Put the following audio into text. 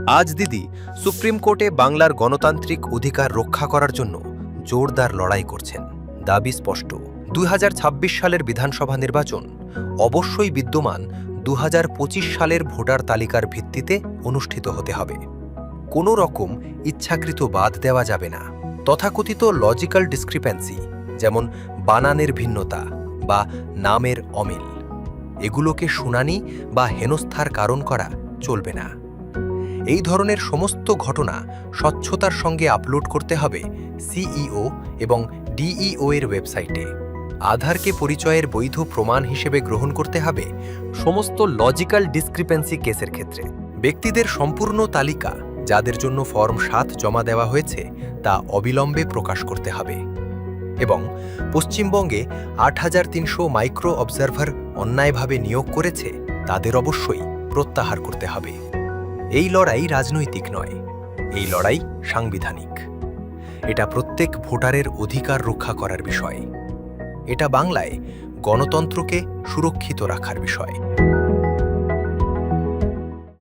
আজ দিদি সুপ্রিম কোর্টে বাংলার গণতান্ত্রিক অধিকার রক্ষা করার জন্য জোরদার লড়াই করছেন। দাবি স্পষ্ট, 2026 সালের বিধানসভা নির্বাচন অবশ্যই বিদ্যমান 2025 সালের ভোটার তালিকার ভিত্তিতে অনুষ্ঠিত হতে হবে। কোনো রকম ইচ্ছাকৃত বাদ দেওয়া যাবে না। তথাকথিত লজিক্যাল ডিসক্রিপেন্সি, যেমন বানানের ভিন্নতা বা নামের অমিল, এগুলোকে শুনানি বা হেনস্থার কারণ করা চলবে না। এই ধরনের সমস্ত ঘটনা স্বচ্ছতার সঙ্গে আপলোড করতে হবে সিইও এবং ডিইও এর ওয়েবসাইটে। আধারকে পরিচয়ের বৈধ প্রমাণ হিসেবে গ্রহণ করতে হবে সমস্ত লজিক্যাল ডিসক্রিপেন্সি কেসের ক্ষেত্রে। ব্যক্তিদের সম্পূর্ণ তালিকা যাদের জন্য ফর্ম 7 জমা দেওয়া হয়েছে তা অবিলম্বে প্রকাশ করতে হবে। এবং পশ্চিমবঙ্গে ৮৩০০ মাইক্রো অবজারভার অন্যায়ভাবে নিয়োগ করেছে তাদের অবশ্যই প্রত্যাহার করতে হবে। এই লড়াই রাজনৈতিক নয়, এই লড়াই সাংবিধানিক। এটা প্রত্যেক ভোটারের অধিকার রক্ষা করার বিষয়। এটা বাংলায় গণতন্ত্রকে সুরক্ষিত রাখার বিষয়।